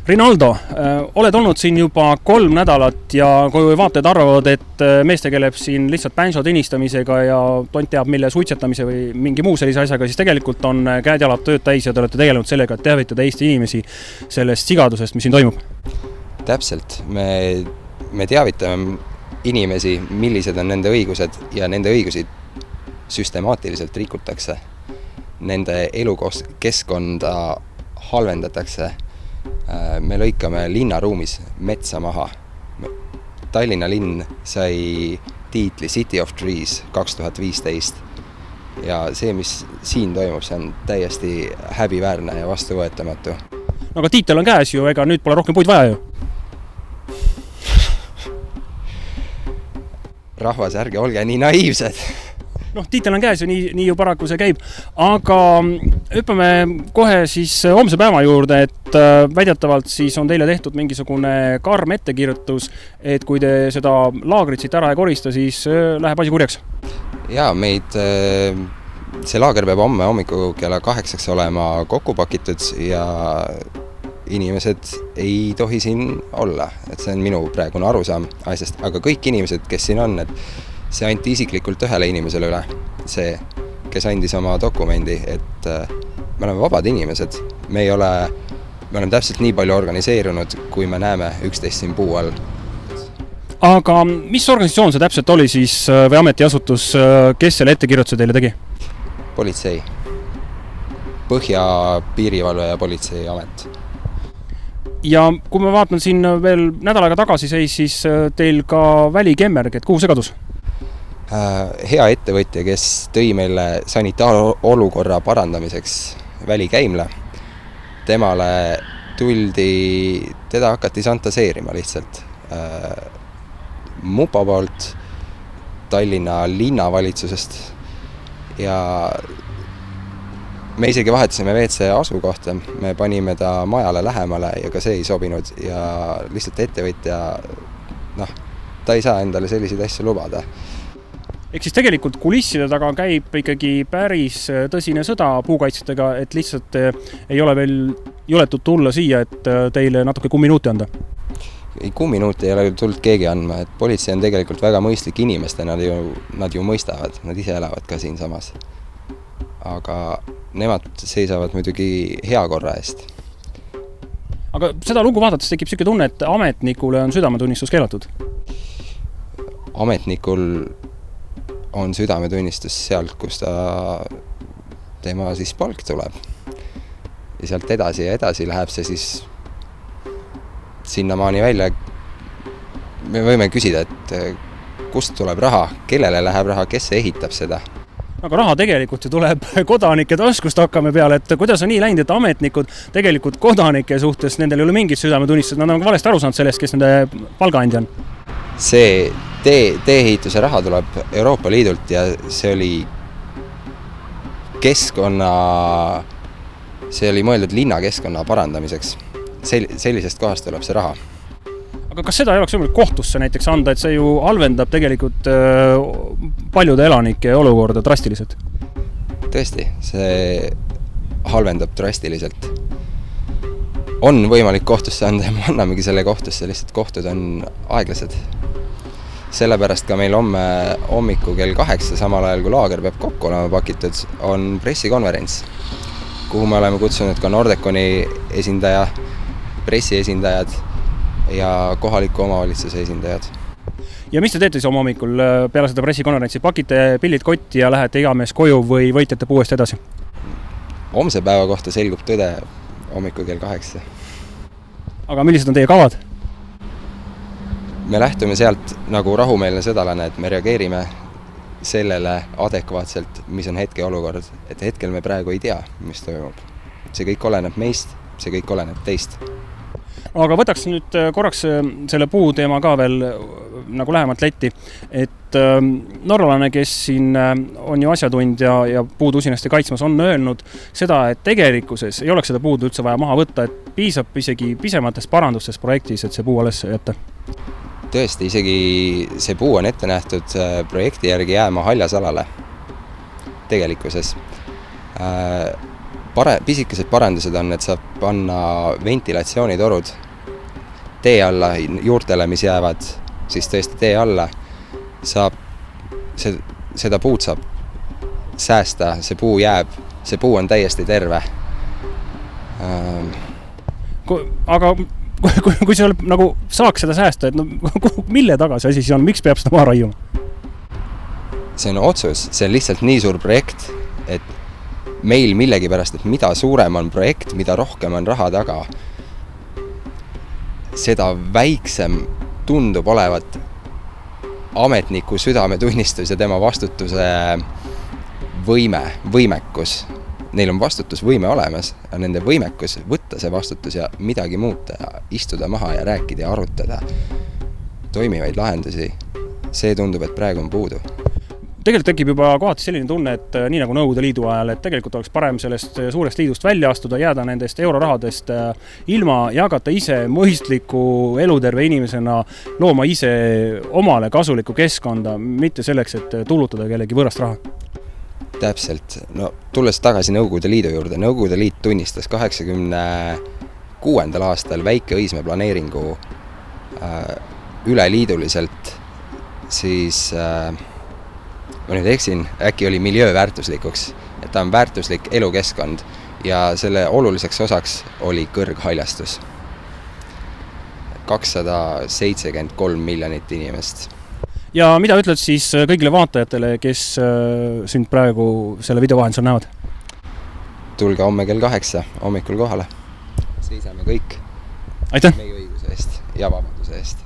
Rinaldo, oled olnud siin juba 3 nädalat ja kui vaatajad arvavad, et mees tegeleb siin lihtsalt bänso tinistamisega ja tont teab mille suitsetamise või mingi muu sellise asjaga, siis tegelikult on käed-jalad tööd täis ja te olete tegelenud sellega, et teavitada Eesti inimesi sellest sigadusest, mis siin toimub. Täpselt, me teavitame inimesi, millised on nende õigused ja nende õigusi süstemaatiliselt rikutakse. Nende elukeskkonda halvendatakse. Me lõikame linnaruumis metsa maha. Tallinna linn sai tiitli City of Trees 2015 ja see, mis siin toimub, see on täiesti häbiväärne ja vastuvõetamatu. No aga tiitel on käes ju, ega nüüd pole rohkem puid vaja ju. Rahvas, ärge olge nii naiivsed. Tiitel on käes ja nii ju paraku see käib, aga hüppame kohe siis homse päeva juurde, et väidetavalt siis on teile tehtud mingisugune karm ettekirjutus, et kui te seda laagrit siit ära ei korista, siis läheb asi kurjaks. Jaa, see laager peab homme hommiku kella 8 olema kokku pakitud ja inimesed ei tohi siin olla, et see on minu praegune arusaam asjast, aga kõik inimesed, kes siin on, et see anti isiklikult ühele inimesele üle, see, kes andis oma dokumendi, et me oleme vabad inimesed, me oleme täpselt nii palju organiseerunud, kui me näeme üksteist siin puu all. Aga mis organisatsioon see täpselt oli siis või ametiasutus, kes selle ettekirjutuse teile tegi? Politsei. Põhja piirivalve ja politseiamet. Ja kui ma vaatan siin veel nädalaga tagasi siis teil ka välikemmerg, et kuhu see kadus? Hea ettevõtja, kes tõi meile sanitaarolukorra parandamiseks välikäimla. Teda hakati santaseerima lihtsalt. Mupa poolt Tallinna linnavalitsusest ja me isegi vahetasime WC asukohta, me panime ta majale lähemale ja ka see ei sobinud ja lihtsalt ettevõtja, ta ei saa endale selliseid asju lubada. Ehk siis tegelikult kulisside taga käib ikkagi päris tõsine sõda puukaitsjatega, et lihtsalt ei ole veel juletud tulla siia, et teile natuke kumminuuti anda? Kumminuuti ei ole tulnud keegi andma, et politsei on tegelikult väga mõistlik inimeste, nad ju mõistavad, nad ise elavad ka siin samas. Aga nemad seisavad muidugi hea korra eest. Aga seda lugu vaadates tekib selline tunne, et ametnikule on südametunnistus keelatud? Ametnikul on südametunnistus sealt, kus tema siis palk tuleb. Ja sealt edasi läheb see siis sinnamaani välja. Me võime küsida, et kust tuleb raha, kellele läheb raha, kes ehitab seda. Aga raha tegelikult ju tuleb kodanike taskust hakkame peale, et kuidas on nii läinud, et ametnikud tegelikult kodanike suhtes, nendel ei ole mingit südametunnistus, nad on valesti aru saanud sellest, kes nende palgaandja on. See tee-ehituse raha tuleb Euroopa Liidult ja see oli mõeldud linnakeskkonna parandamiseks. Sellisest kohast tuleb see raha. Aga kas seda ei oleks võimalik kohtusse näiteks anda, et see ju halvendab tegelikult paljude elanike olukorda drastiliselt? Tõesti, see halvendab drastiliselt. On võimalik kohtusse anda ja me annamegi selle kohtusse, lihtsalt kohtud on aeglased. Sellepärast ka meil homme hommiku kell 8, samal ajal kui laager peab kokku olema pakitud, on pressikonverents, kuhu me oleme kutsunud ka Nordeconi esindaja, pressiesindajad ja kohaliku omavalitsuse esindajad. Ja mis te teete siis oma hommikul peale seda pressikonverentsi? Pakite pillid kotti ja lähete igamees koju või võitlete puuest edasi? Homse päeva kohta selgub tõde hommiku kell 8. Aga millised on teie kavad? Me lähtume sealt nagu rahumeelne sõdalane, et me reageerime sellele adekvaatselt, mis on hetke olukord. Et hetkel me praegu ei tea, mis toimub. See kõik oleneb meist, see kõik oleneb teist. Aga võtaks nüüd korraks selle puu teema ka veel nagu lähemalt letti, et norralane, kes siin on ju asjatundja ja puud usinasti kaitsmas, on öelnud seda, et tegelikkuses ei oleks seda puud üldse vaja maha võtta, et piisab isegi pisematest parandustest projektis, et see puu alles jätta. Tõesti, isegi see puu on ette nähtud projekti järgi jääma haljasalale tegelikkuses. pisikesed parandused on, et saab panna ventilatsioonitorud tee alla juurtele, mis jäävad siis tõesti tee alla, seda puud saab säästa, see puu jääb, see puu on täiesti terve. Aga kui seal nagu saaks seda säästa, et no, mille taga see asi siis on, miks peab seda maha raiuma? See on otsus, see on lihtsalt nii suur projekt, et meil millegipärast, et mida suurem on projekt, mida rohkem on raha taga, seda väiksem tundub olevat ametniku südametunnistus ja tema vastutuse võimekus. Neil on vastutusvõime olemas, ja nende võimekus võtta see vastutus ja midagi muuta ja istuda maha ja rääkida ja arutada toimivaid lahendusi. See tundub, et praegu on puudu. Tegelikult tekib juba kohati selline tunne, et nii nagu Nõukogude Liidu ajal, et tegelikult oleks parem sellest suurest liidust välja astuda, jääda nendest eurorahadest ilma, jagata ise mõistliku eluterve inimesena, looma ise omale kasulikku keskkonda, mitte selleks, et tulutada kellegi võõrast raha. Täpselt. No, tulles tagasi Nõukogude Liidu juurde, Nõukogude Liit tunnistas 86. aastal Väike-Õismäe planeeringu üleliiduliselt, siis ma nüüd eksin, äkki oli miljöö väärtuslikuks, et ta on väärtuslik elukeskkond ja selle oluliseks osaks oli kõrghaljastus. 273 miljonit inimest. Ja mida ütled siis kõigile vaatajatele, kes sind praegu selle video vahendusel näevad? Tulge homme kell 8 hommikul kohale. Seisame kõik Aitäh! meie õiguse eest ja vabaduse eest.